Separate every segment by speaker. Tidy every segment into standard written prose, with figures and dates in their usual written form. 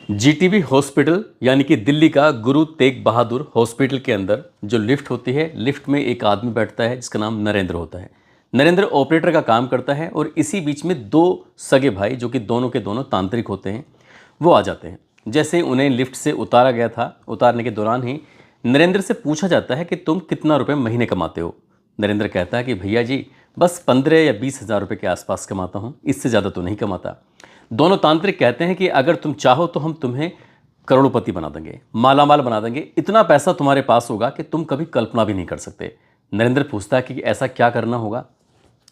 Speaker 1: GTB hospital यानी कि दिल्ली का गुरु तेग बहादुर हॉस्पिटल के अंदर जो लिफ्ट होती है, लिफ्ट में एक आदमी बैठता है जिसका नाम नरेंद्र होता है। नरेंद्र ऑपरेटर का काम करता है और इसी बीच में दो सगे भाई जो कि दोनों के दोनों तांत्रिक होते हैं, वो आ जाते हैं। जैसे उन्हें लिफ्ट से उतारा गया था, उतारने के दौरान ही नरेंद्र से पूछा जाता है कि तुम कितना रुपये महीने कमाते हो। नरेंद्र कहता है कि भैया जी बस 15 या 20 हज़ार रुपये के आसपास कमाता हूँ, इससे ज़्यादा तो नहीं कमाता। दोनों तांत्रिक कहते हैं कि अगर तुम चाहो तो हम तुम्हें करोड़पति बना देंगे, मालामाल बना देंगे, इतना पैसा तुम्हारे पास होगा कि तुम कभी कल्पना भी नहीं कर सकते। नरेंद्र पूछता है कि ऐसा क्या करना होगा।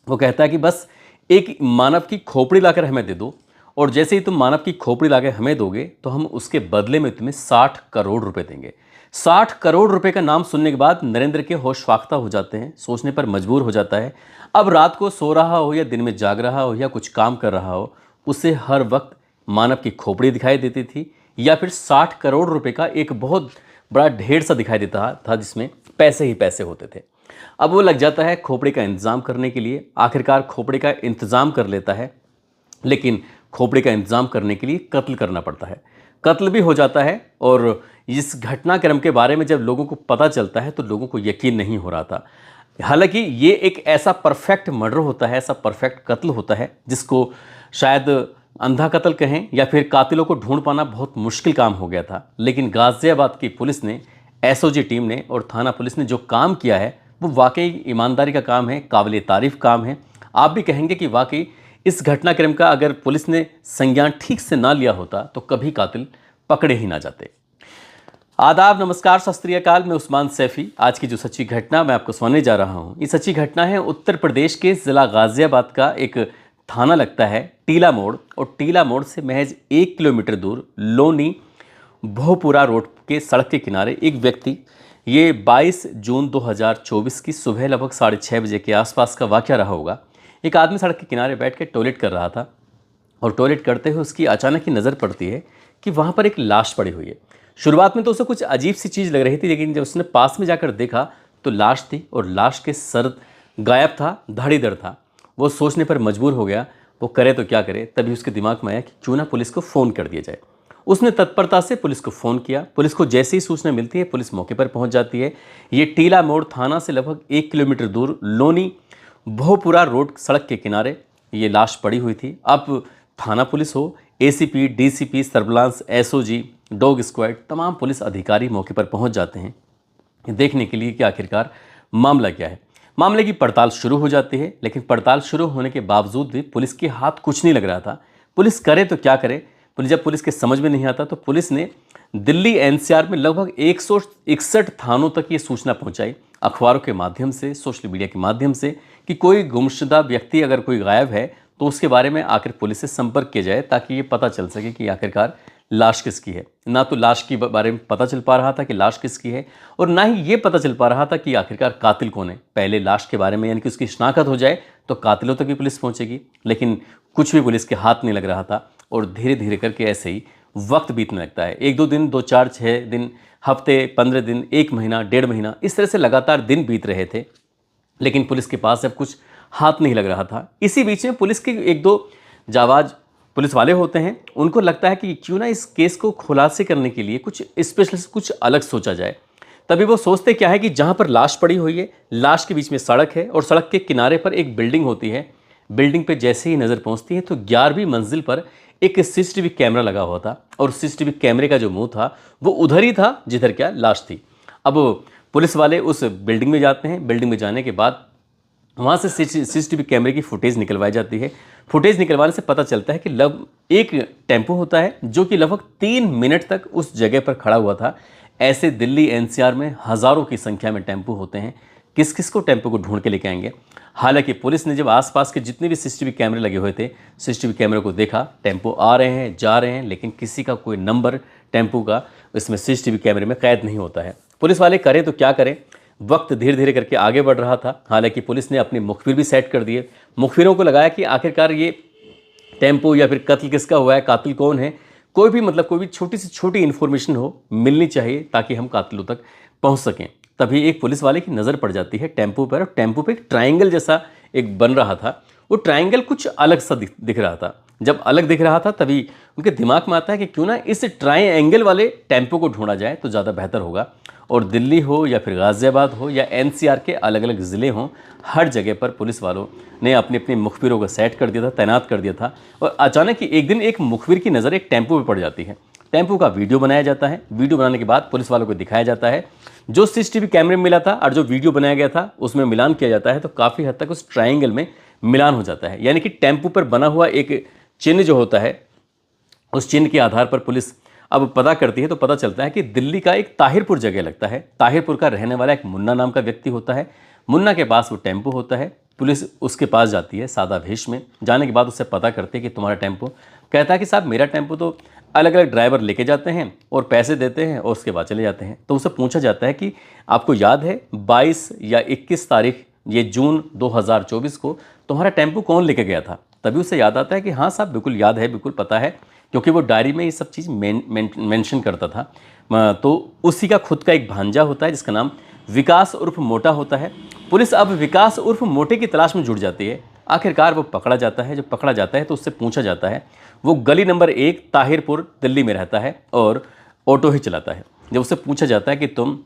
Speaker 1: वो कहता है कि बस एक मानव की खोपड़ी लाकर हमें दे दो, और जैसे ही तुम मानव की खोपड़ी लाकर हमें दोगे तो हम उसके बदले में तुम्हें 60 करोड़ रुपए देंगे। 60 करोड़ रुपए का नाम सुनने के बाद नरेंद्र के होश फाख्ता हो जाते हैं, सोचने पर मजबूर हो जाता है। अब रात को सो रहा हो या दिन में जाग रहा हो या कुछ काम कर रहा हो, उसे हर वक्त मानव की खोपड़ी दिखाई देती थी या फिर 60 करोड़ रुपए का एक बहुत बड़ा ढेर सा दिखाई देता था जिसमें पैसे ही पैसे होते थे। अब वो लग जाता है खोपड़ी का इंतज़ाम करने के लिए। आखिरकार खोपड़ी का इंतज़ाम कर लेता है, लेकिन खोपड़ी का इंतज़ाम करने के लिए कत्ल करना पड़ता है। कत्ल भी हो जाता है और इस घटनाक्रम के बारे में जब लोगों को पता चलता है तो लोगों को यकीन नहीं हो रहा था। हालांकि ये एक ऐसा परफेक्ट मर्डर होता है, ऐसा परफेक्ट कत्ल होता है जिसको शायद अंधा कत्ल कहें या फिर कातिलों को ढूंढ पाना बहुत मुश्किल काम हो गया था। लेकिन गाज़ियाबाद की पुलिस ने, एसओजी टीम ने और थाना पुलिस ने जो काम किया है वो वाकई ईमानदारी का काम है, काबिल तारीफ़ काम है। आप भी कहेंगे कि वाकई इस घटनाक्रम का अगर पुलिस ने संज्ञान ठीक से ना लिया होता तो कभी कातिल पकड़े ही ना जाते। आदाब, नमस्कार, सत श्री अकाल। मैं उस्मान सैफ़ी। आज की जो सच्ची घटना मैं आपको सुनाने जा रहा हूँ, ये सच्ची घटना है उत्तर प्रदेश के ज़िला गाज़ियाबाद का एक थाना लगता है टीला मोड़, और टीला मोड़ से महज 1 किलोमीटर दूर लोनी भोपुरा रोड के सड़क के किनारे एक व्यक्ति, ये 22 जून 2024 की सुबह लगभग 6:30 बजे के आसपास का वाक़या रहा होगा। एक आदमी सड़क के किनारे बैठ के टॉयलेट कर रहा था और टॉयलेट करते हुए उसकी अचानक ही नज़र पड़ती है कि वहाँ पर एक लाश पड़ी हुई है। शुरुआत में तो उसे कुछ अजीब सी चीज़ लग रही थी, लेकिन जब उसने पास में जाकर देखा तो लाश थी और लाश के सर गायब था, धड़ीधड़ था। वो सोचने पर मजबूर हो गया, वो करे तो क्या करे। तभी उसके दिमाग में आया कि क्यों ना पुलिस को फ़ोन कर दिया जाए। उसने तत्परता से पुलिस को फ़ोन किया। पुलिस को जैसे ही सूचना मिलती है पुलिस मौके पर पहुंच जाती है। ये टीला मोड़ थाना से लगभग 1 किलोमीटर दूर लोनी भोपुरा रोड सड़क के किनारे ये लाश पड़ी हुई थी। अब थाना पुलिस हो, ACP, DCP, surveillance, SOG, dog squad, तमाम पुलिस अधिकारी मौके पर पहुंच जाते हैं देखने के लिए कि आखिरकार मामला क्या है। मामले की पड़ताल शुरू हो जाती है, लेकिन पड़ताल शुरू होने के बावजूद भी पुलिस के हाथ कुछ नहीं लग रहा था। पुलिस करे तो क्या करे। जब पुलिस के समझ में नहीं आता तो पुलिस ने दिल्ली एनसीआर में लगभग 161 थानों तक ये सूचना पहुंचाई, अखबारों के माध्यम से, सोशल मीडिया के माध्यम से, कि कोई गुमशुदा व्यक्ति अगर कोई गायब है तो उसके बारे में आकर पुलिस से संपर्क किया जाए ताकि ये पता चल सके कि आखिरकार लाश किसकी है। ना तो लाश के बारे में पता चल पा रहा था कि लाश किसकी है, और ना ही ये पता चल पा रहा था कि आखिरकार कातिल कौन है। पहले लाश के बारे में यानी कि उसकी शिनाख्त हो जाए तो कातिलों तक भी पुलिस पहुंचेगी, लेकिन कुछ भी पुलिस के हाथ नहीं लग रहा था। और धीरे धीरे करके ऐसे ही वक्त बीतने लगता है। 1-2 दिन, 2-4, 6 दिन, हफ्ते, 15 दिन, 1 महीना, 1.5 महीना, इस तरह से लगातार दिन बीत रहे थे, लेकिन पुलिस के पास अब कुछ हाथ नहीं लग रहा था। इसी बीच में पुलिस के 1-2 जाबाज पुलिस वाले होते हैं, उनको लगता है कि क्यों ना इस केस को खुलासे करने के लिए कुछ स्पेशल, कुछ अलग सोचा जाए। तभी वो सोचते क्या है कि जहाँ पर लाश पड़ी हुई है, लाश के बीच में सड़क है और सड़क के किनारे पर एक बिल्डिंग होती है। बिल्डिंग पे जैसे ही नज़र पहुँचती है तो 11वीं मंजिल पर एक सीसीटीवी कैमरा लगा हुआ था, और सीसीटीवी कैमरे का जो मुंह था वो उधर ही था जिधर क्या लाश थी। अब पुलिस वाले उस बिल्डिंग में जाते हैं। बिल्डिंग में जाने के बाद वहाँ से सीसीटीवी कैमरे की फुटेज निकलवाई जाती है। फुटेज निकलवाने से पता चलता है कि एक टेम्पो होता है जो कि लगभग 3 मिनट तक उस जगह पर खड़ा हुआ था। ऐसे दिल्ली एनसीआर में हज़ारों की संख्या में टेम्पो होते हैं, किस किस को टेम्पो को ढूंढ के लेके आएंगे। हालांकि पुलिस ने जब आसपास के जितने भी सीसीटीवी कैमरे लगे हुए थे, सीसीटीवी कैमरे को देखा, टेम्पो आ रहे हैं, जा रहे हैं, लेकिन किसी का कोई नंबर टेम्पो का इसमें सीसीटीवी कैमरे में कैद नहीं होता है। पुलिस वाले करें तो क्या करें। वक्त धीरे धीरे करके आगे बढ़ रहा था। हालांकि पुलिस ने अपने मुखबिर भी सेट कर दिए। मुखबिरों को लगाया कि आखिरकार ये टेम्पो या फिर कत्ल किसका हुआ है, कातिल कौन है, कोई भी छोटी से छोटी इन्फॉर्मेशन हो, मिलनी चाहिए ताकि हम कातिलों तक पहुंच सकें। तभी एक पुलिस वाले की नज़र पड़ जाती है टेम्पो पर, और टेम्पो पे एक ट्रायंगल जैसा एक बन रहा था। वो ट्रायंगल कुछ अलग सा दिख रहा था। जब अलग दिख रहा था तभी उनके दिमाग में आता है कि क्यों ना इस ट्रायंगल वाले टेम्पो को ढूंढा जाए तो ज़्यादा बेहतर होगा। और दिल्ली हो या फिर गाज़ियाबाद हो या एनसीआर के अलग अलग ज़िले हों, हर जगह पर पुलिस वालों ने अपने अपने मुखबिरों को सेट कर दिया था, तैनात कर दिया था। और अचानक ही एक दिन एक मुखबिर की नज़र एक टेम्पो पर पड़ जाती है। टेम्पो का वीडियो बनाया जाता है। वीडियो बनाने के बाद पुलिस वालों को दिखाया जाता है। जो सीसीटीवी कैमरे में मिला था और जो वीडियो बनाया गया था उसमें मिलान किया जाता है, तो काफ़ी हद तक उस ट्रायंगल में मिलान हो जाता है। यानी कि टेम्पो पर बना हुआ एक चिन्ह जो होता है, उस चिन्ह के आधार पर पुलिस अब पता करती है तो पता चलता है कि दिल्ली का एक ताहिरपुर जगह लगता है। ताहिरपुर का रहने वाला एक मुन्ना नाम का व्यक्ति होता है। मुन्ना के पास वो टेम्पो होता है। पुलिस उसके पास जाती है सादा भेष में। जाने के बाद उससे पता करती है कि तुम्हारा टेम्पो। कहता है कि साहब मेरा टेम्पो तो अलग अलग ड्राइवर लेके जाते हैं और पैसे देते हैं और उसके बाद चले जाते हैं। तो उससे पूछा जाता है कि आपको याद है 22 या 21 तारीख ये जून 2024 को तुम्हारा टेम्पो कौन लेके गया था? तभी उसे याद आता है कि हाँ साहब बिल्कुल याद है, बिल्कुल पता है, क्योंकि वो डायरी में ये सब चीज़ मेंशन करता था। तो उसी का खुद का एक भांजा होता है जिसका नाम विकास उर्फ मोटा होता है। पुलिस अब विकास उर्फ मोटे की तलाश में जुट जाती है। आखिरकार वो पकड़ा जाता है। जब पकड़ा जाता है तो उससे पूछा जाता है, वो गली नंबर 1 ताहिरपुर दिल्ली में रहता है और ऑटो ही चलाता है। जब उससे पूछा जाता है कि तुम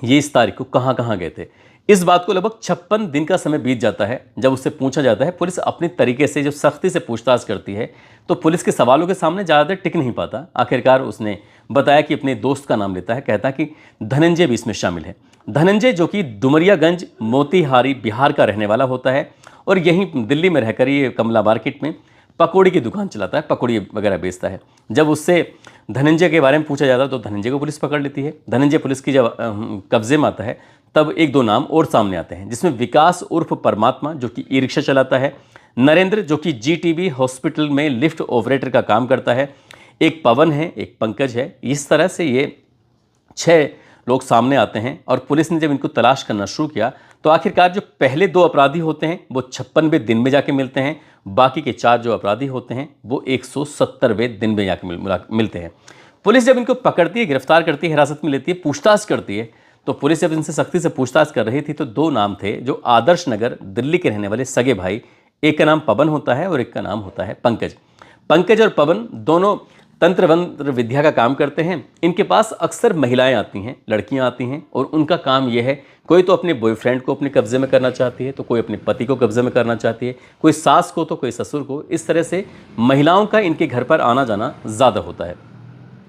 Speaker 1: ये इस तारीख को कहाँ कहाँ गए थे, इस बात को लगभग 56 दिन का समय बीत जाता है। जब उससे पूछा जाता है, पुलिस अपने तरीके से जब सख्ती से पूछताछ करती है तो पुलिस के सवालों के सामने ज़्यादा देर टिक नहीं पाता। आखिरकार उसने बताया कि अपने दोस्त का नाम लेता है। कहता कि धनंजय भी इसमें शामिल है। धनंजय जो कि डुमरियागंज मोतीहारी बिहार का रहने वाला होता है और यहीं दिल्ली में रहकर ये कमला मार्केट में पकौड़ी की दुकान चलाता है, पकौड़ी वगैरह बेचता है। जब उससे धनंजय के बारे में पूछा जाता है तो धनंजय को पुलिस पकड़ लेती है। धनंजय पुलिस की जब कब्जे में आता है तब एक दो नाम और सामने आते हैं, जिसमें विकास उर्फ परमात्मा जो कि ई रिक्शा चलाता है, नरेंद्र जो कि जीटीबी हॉस्पिटल में लिफ्ट ऑपरेटर का काम करता है, एक पवन है, एक पंकज है। इस तरह से ये 6 लोग सामने आते हैं और पुलिस ने जब इनको तलाश करना शुरू किया तो आखिरकार जो पहले 2 अपराधी होते हैं वो 56वें दिन में जाके मिलते हैं। बाकी के 4 जो अपराधी होते हैं वो 170वें दिन में जाके मिलते हैं। पुलिस जब इनको पकड़ती है, गिरफ्तार करती है, हिरासत में लेती है, पूछताछ करती है, तो पुलिस जब इनसे सख्ती से पूछताछ कर रही थी तो 2 नाम थे जो आदर्श नगर दिल्ली के रहने वाले सगे भाई, एक का नाम पवन होता है और एक का नाम होता है पंकज। पंकज और पवन दोनों तंत्र वंत्र विद्या का काम करते हैं। इनके पास अक्सर महिलाएं आती हैं, लड़कियां आती हैं और उनका काम यह है, कोई तो अपने बॉयफ्रेंड को अपने कब्जे में करना चाहती है, तो कोई अपने पति को कब्जे में करना चाहती है, कोई सास को तो कोई ससुर को। इस तरह से महिलाओं का इनके घर पर आना जाना ज़्यादा होता है।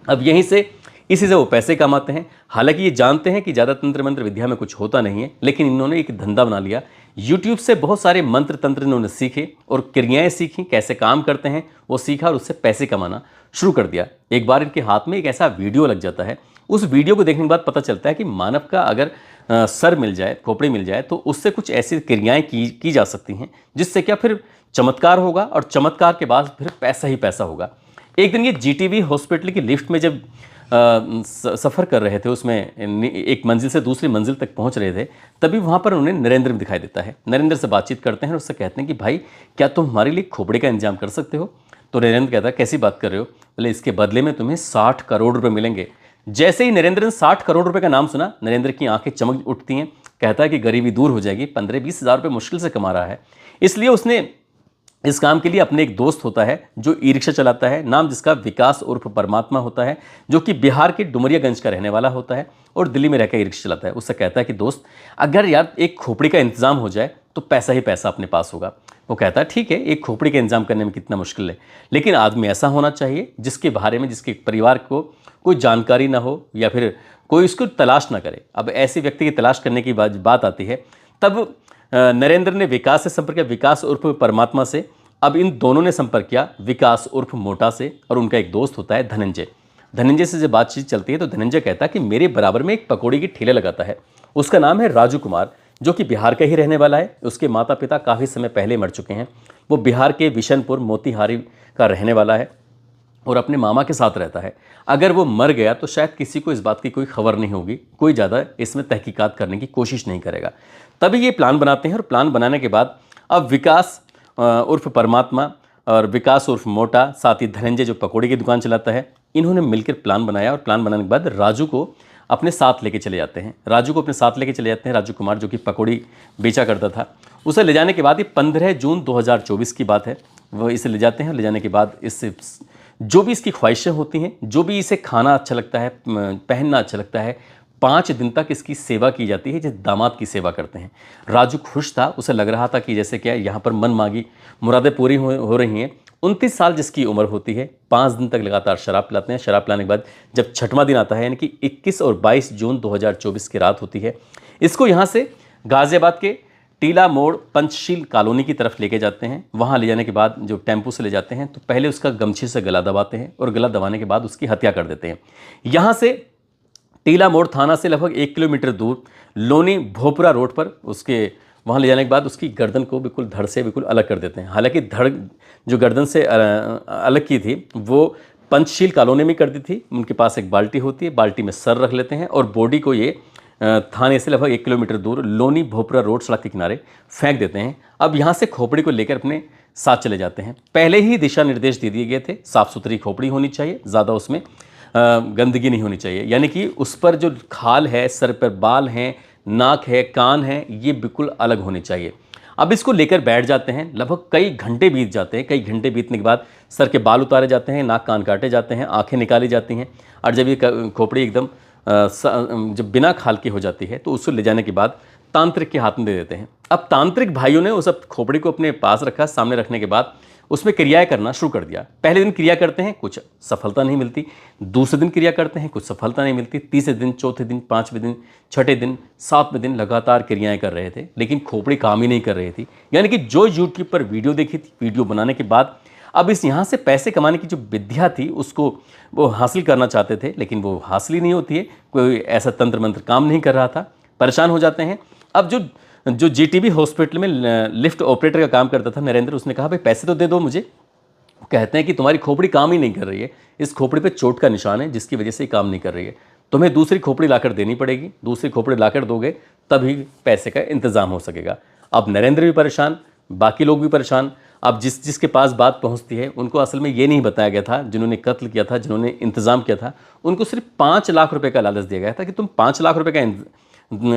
Speaker 1: अब यहीं से इसी से वो पैसे कमाते हैं। हालांकि ये जानते हैं कि ज़्यादा तंत्र मंत्र विद्या में कुछ होता नहीं है, लेकिन इन्होंने एक धंधा बना लिया। यूट्यूब से बहुत सारे मंत्र तंत्र इन्होंने सीखे और क्रियाएं सीखी, कैसे काम करते हैं वो सीखा और उससे पैसे कमाना शुरू कर दिया। एक बार इनके हाथ में एक ऐसा वीडियो लग जाता है। उस वीडियो को देखने के बाद पता चलता है कि मानव का अगर सर मिल जाए, खोपड़ी मिल जाए, तो उससे कुछ ऐसी क्रियाएं की जा सकती हैं जिससे क्या फिर चमत्कार होगा और चमत्कार के बाद फिर पैसा ही पैसा होगा। एक दिन ये जीटीबी हॉस्पिटल की लिफ्ट में जब सफ़र कर रहे थे, उसमें एक मंजिल से दूसरी मंजिल तक पहुंच रहे थे, तभी वहां पर उन्हें नरेंद्र दिखाई देता है। नरेंद्र से बातचीत करते हैं और उससे कहते हैं कि भाई क्या तुम हमारे लिए खोपड़े का इंतजाम कर सकते हो? तो नरेंद्र कहता है कैसी बात कर रहे हो? बोले इसके बदले में तुम्हें 60 करोड़ रुपये मिलेंगे। जैसे ही नरेंद्र ने 60 करोड़ रुपये का नाम सुना, नरेंद्र की आंखें चमक उठती हैं। कहता है कि गरीबी दूर हो जाएगी, 15-20 हज़ार रुपये मुश्किल से कमा रहा है। इसलिए उसने इस काम के लिए अपने एक दोस्त होता है जो ई रिक्शा चलाता है, नाम जिसका विकास उर्फ परमात्मा होता है, जो कि बिहार के डुमरियागंज का रहने वाला होता है और दिल्ली में रहकर ई रिक्शा चलाता है। उससे कहता है कि दोस्त अगर यार एक खोपड़ी का इंतजाम हो जाए तो पैसा ही पैसा अपने पास होगा। वो कहता है ठीक है, एक खोपड़ी का इंतजाम करने में कितना मुश्किल है, लेकिन आदमी ऐसा होना चाहिए जिसके बारे में जिसके परिवार को कोई जानकारी ना हो या फिर कोई उसको तलाश ना करे। अब ऐसे व्यक्ति की तलाश करने की बात आती है, तब नरेंद्र ने विकास से संपर्क किया, विकास उर्फ परमात्मा से। अब इन दोनों ने संपर्क किया विकास उर्फ मोटा से और उनका एक दोस्त होता है धनंजय। धनंजय से जब बातचीत चलती है तो धनंजय कहता है कि मेरे बराबर में एक पकौड़ी की ठेले लगाता है, उसका नाम है राजू कुमार, जो कि बिहार का ही रहने वाला है। उसके माता पिता काफ़ी समय पहले मर चुके हैं। वो बिहार के बिशनपुर मोतीहारी का रहने वाला है और अपने मामा के साथ रहता है। अगर वो मर गया तो शायद किसी को इस बात की कोई खबर नहीं होगी, कोई ज़्यादा इसमें तहकीकात करने की कोशिश नहीं करेगा। तभी ये प्लान बनाते हैं और प्लान बनाने के बाद अब विकास उर्फ परमात्मा और विकास उर्फ मोटा, साथ ही धनंजय जो पकौड़ी की दुकान चलाता है, इन्होंने मिलकर प्लान बनाया और प्लान बनाने के बाद राजू को अपने साथ लेके चले जाते हैं। राजू को अपने साथ लेके चले जाते हैं। राजू कुमार जो कि पकौड़ी बेचा करता था, उसे ले जाने के बाद, ये 15 जून 2024 की बात है, वो इसे ले जाते हैं। ले जाने के बाद इससे जो भी इसकी ख्वाहिशें होती हैं, जो भी इसे खाना अच्छा लगता है, पहनना अच्छा लगता है, 5 दिन तक इसकी सेवा की जाती है, जैसे दामाद की सेवा करते हैं। राजू खुश था, उसे लग रहा था कि जैसे क्या यहाँ पर मन मांगी मुरादें पूरी हो रही हैं। 29 साल जिसकी उम्र होती है, 5 दिन तक लगातार शराब पिलाते हैं। शराब पिलाने के बाद जब छठवां दिन आता है, यानी कि 21 और 22 जून 2024 की रात होती है, इसको यहाँ से गाजियाबाद के टीला मोड़ पंचशील कॉलोनी की तरफ लेके जाते हैं। वहाँ ले जाने के बाद जो टेम्पो से ले जाते हैं, तो पहले उसका गमछे से गला दबाते हैं और गला दबाने के बाद उसकी हत्या कर देते हैं। यहाँ से टीला मोड़ थाना से लगभग 1 किलोमीटर दूर लोनी भोपरा रोड पर उसके वहाँ ले जाने के बाद उसकी गर्दन को बिल्कुल धड़ से बिल्कुल अलग कर देते हैं। हालांकि धड़ जो गर्दन से अलग की थी वो पंचशील कॉलोनी में कर दी थी। उनके पास एक बाल्टी होती है, बाल्टी में सर रख लेते हैं और बॉडी को ये थाने से लगभग 1 किलोमीटर दूर लोनी भोपरा रोड सड़क के किनारे फेंक देते हैं। अब यहाँ से खोपड़ी को लेकर अपने साथ चले जाते हैं। पहले ही दिशा निर्देश दे दिए गए थे, साफ़ सुथरी खोपड़ी होनी चाहिए, ज़्यादा उसमें गंदगी नहीं होनी चाहिए, यानी कि उस पर जो खाल है, सर पर बाल हैं, नाक है, कान है, ये बिल्कुल अलग होने चाहिए। अब इसको लेकर बैठ जाते हैं। लगभग कई घंटे बीत जाते हैं। कई घंटे बीतने के बाद सर के बाल उतारे जाते हैं, नाक कान काटे जाते हैं, आंखें निकाली जाती हैं, और जब ये खोपड़ी एकदम जब बिना खाल की हो जाती है तो उसको ले जाने के बाद तांत्रिक के हाथ में दे देते हैं। अब तांत्रिक भाइयों ने उस खोपड़ी को अपने पास रखा। सामने रखने के बाद उसमें क्रियाएं करना शुरू कर दिया। पहले दिन क्रिया करते हैं, कुछ सफलता नहीं मिलती। दूसरे दिन क्रिया करते हैं, कुछ सफलता नहीं मिलती। तीसरे दिन, चौथे दिन, 5वें दिन, छठे दिन, 7वें दिन लगातार क्रियाएं कर रहे थे, लेकिन खोपड़ी काम ही नहीं कर रही थी। यानी कि जो यूट्यूब पर वीडियो देखी थी, वीडियो बनाने के बाद अब इस यहाँ से पैसे कमाने की जो विद्या थी उसको वो हासिल करना चाहते थे, लेकिन वो हासिल ही नहीं होती है। कोई ऐसा तंत्र मंत्र काम नहीं कर रहा था। परेशान हो जाते हैं। अब जो जीटीबी हॉस्पिटल में लिफ्ट ऑपरेटर का काम करता था नरेंद्र, उसने कहा भाई पैसे तो दे दो मुझे। कहते हैं कि तुम्हारी खोपड़ी काम ही नहीं कर रही है, इस खोपड़ी पे चोट का निशान है जिसकी वजह से काम नहीं कर रही है, तुम्हें दूसरी खोपड़ी लाकर देनी पड़ेगी, दूसरी खोपड़ी लाकर दोगे तभी पैसे का इंतजाम हो सकेगा। अब नरेंद्र भी परेशान, बाकी लोग भी परेशान। अब जिसके पास बात पहुंचती है उनको असल में ये नहीं बताया गया था, जिन्होंने कत्ल किया था, जिन्होंने इंतजाम किया था, उनको सिर्फ 5 लाख रुपए का लालच दिया गया था कि तुम 5 लाख रुपए का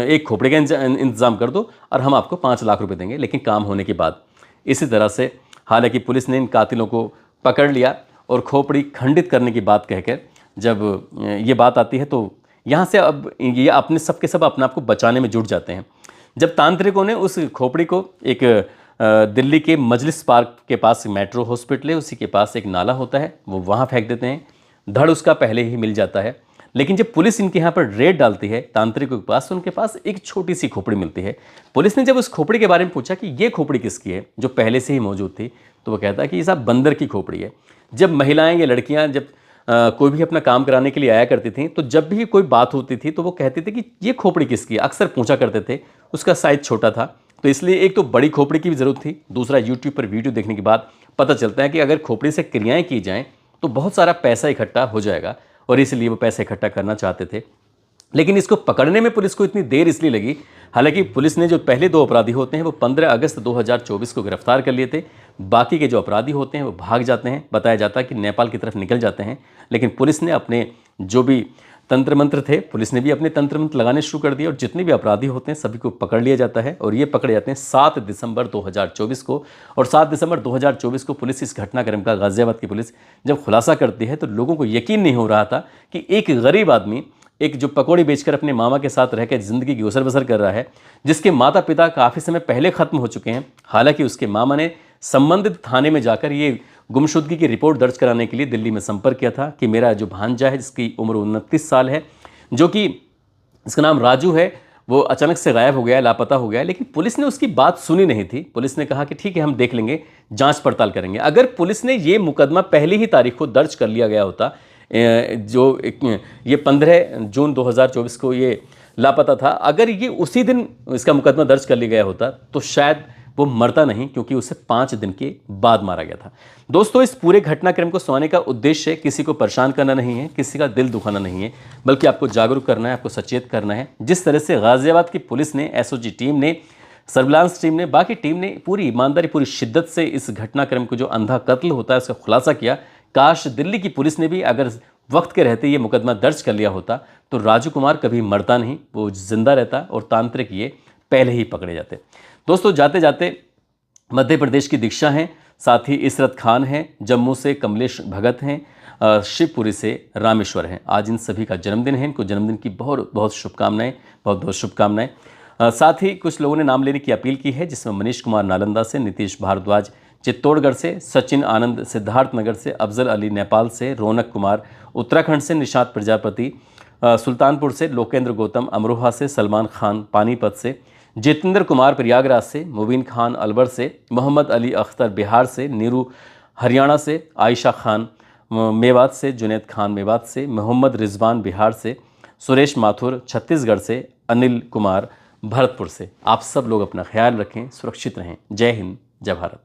Speaker 1: एक खोपड़ी का इंतजाम कर दो और हम आपको 5 लाख रुपए देंगे, लेकिन काम होने के बाद। इसी तरह से हालांकि पुलिस ने इन कातिलों को पकड़ लिया और खोपड़ी खंडित करने की बात कहकर जब ये बात आती है तो यहाँ से अब ये अपने सब के सब अपने आप को बचाने में जुट जाते हैं। जब तांत्रिकों ने उस खोपड़ी को एक दिल्ली के मजलिस पार्क के पास मेट्रो हॉस्पिटल है, उसी के पास एक नाला होता है, वो वहाँ फेंक देते हैं। धड़ उसका पहले ही मिल जाता है। लेकिन जब पुलिस इनके यहाँ पर रेड डालती है तांत्रिकों के पास, उनके पास एक छोटी सी खोपड़ी मिलती है। पुलिस ने जब उस खोपड़ी के बारे में पूछा कि ये खोपड़ी किसकी है जो पहले से ही मौजूद थी, तो वो कहता है कि ये साहब बंदर की खोपड़ी है। जब महिलाएं या लड़कियां जब कोई भी अपना काम कराने के लिए आया करती थी, तो जब भी कोई बात होती थी तो वो कहते थे कि ये खोपड़ी किसकी है, अक्सर पूछा करते थे। उसका साइज छोटा था, तो इसलिए एक तो बड़ी खोपड़ी की भी ज़रूरत थी, दूसरा यूट्यूब पर वीडियो देखने के बाद पता चलता है कि अगर खोपड़ी से क्रियाएं की जाएं तो बहुत सारा पैसा इकट्ठा हो जाएगा, और इसलिए वो पैसा इकट्ठा करना चाहते थे। लेकिन इसको पकड़ने में पुलिस को इतनी देर इसलिए लगी, हालांकि पुलिस ने जो पहले 2 अपराधी होते हैं वो 15 अगस्त 2024 को गिरफ्तार कर लिए थे। बाकी के जो अपराधी होते हैं वो भाग जाते हैं, बताया जाता है कि नेपाल की तरफ निकल जाते हैं। लेकिन पुलिस ने अपने जो भी तंत्र मंत्र थे, पुलिस ने भी अपने तंत्र मंत्र लगाने शुरू कर दिए, और जितने भी अपराधी होते हैं सभी को पकड़ लिया जाता है, और ये पकड़े जाते हैं 7 दिसंबर 2024 को। और 7 दिसंबर 2024 को पुलिस इस घटनाक्रम का, गाजियाबाद की पुलिस जब खुलासा करती है तो लोगों को यकीन नहीं हो रहा था कि एक गरीब आदमी, एक जो पकौड़ी बेचकर अपने मामा के साथ रहकर ज़िंदगी की गुजर बसर कर रहा है, जिसके माता पिता काफ़ी समय पहले ख़त्म हो चुके हैं, हालांकि उसके मामा ने संबंधित थाने में जाकर ये गुमशुदगी की रिपोर्ट दर्ज कराने के लिए दिल्ली में संपर्क किया था कि मेरा जो भांजा है जिसकी उम्र 29 साल है, जो कि इसका नाम राजू है, वो अचानक से गायब हो गया है, लापता हो गया है। लेकिन पुलिस ने उसकी बात सुनी नहीं थी। पुलिस ने कहा कि ठीक है हम देख लेंगे, जांच पड़ताल करेंगे। अगर पुलिस ने ये मुकदमा पहली ही तारीख को दर्ज कर लिया गया होता, जो ये 15 जून 2024 को ये लापता था, अगर ये उसी दिन इसका मुकदमा दर्ज कर लिया गया होता तो शायद वो मरता नहीं, क्योंकि उसे 5 दिन के बाद मारा गया था। दोस्तों, इस पूरे घटनाक्रम को सुनाने का उद्देश्य किसी को परेशान करना नहीं है, किसी का दिल दुखाना नहीं है, बल्कि आपको जागरूक करना है, आपको सचेत करना है। जिस तरह से गाजियाबाद की पुलिस ने, एसओजी टीम ने, सर्विलांस टीम ने, बाकी टीम ने पूरी ईमानदारी, पूरी शिद्दत से इस घटनाक्रम को, जो अंधा कत्ल होता है, उसका खुलासा किया, काश दिल्ली की पुलिस ने भी अगर वक्त के रहते ये मुकदमा दर्ज कर लिया होता तो राजू कुमार कभी मरता नहीं, वो जिंदा रहता और तांत्रिक ये पहले ही पकड़े जाते। दोस्तों, जाते जाते मध्य प्रदेश की दीक्षा हैं, साथ ही इसरत खान हैं, जम्मू से कमलेश भगत हैं, शिवपुरी से रामेश्वर हैं। आज इन सभी का जन्मदिन है, इनको जन्मदिन की बहुत बहुत शुभकामनाएं, बहुत बहुत शुभकामनाएं। साथ ही कुछ लोगों ने नाम लेने की अपील की है, जिसमें मनीष कुमार नालंदा से, नीतीश भारद्वाज चित्तौड़गढ़ से, सचिन आनंद सिद्धार्थनगर से, अफजल अली नेपाल से, रौनक कुमार उत्तराखंड से, निशात प्रजापति सुल्तानपुर से, लोकेंद्र गौतम अमरोहा से, सलमान खान पानीपत से, जितेंद्र कुमार प्रयागराज से, मुबीन खान अलवर से, मोहम्मद अली अख्तर बिहार से, नीरू हरियाणा से, आयशा खान मेवात से, जुनैद खान मेवात से, मोहम्मद रिजवान बिहार से, सुरेश माथुर छत्तीसगढ़ से, अनिल कुमार भरतपुर से। आप सब लोग अपना ख्याल रखें, सुरक्षित रहें। जय हिंद, जय भारत।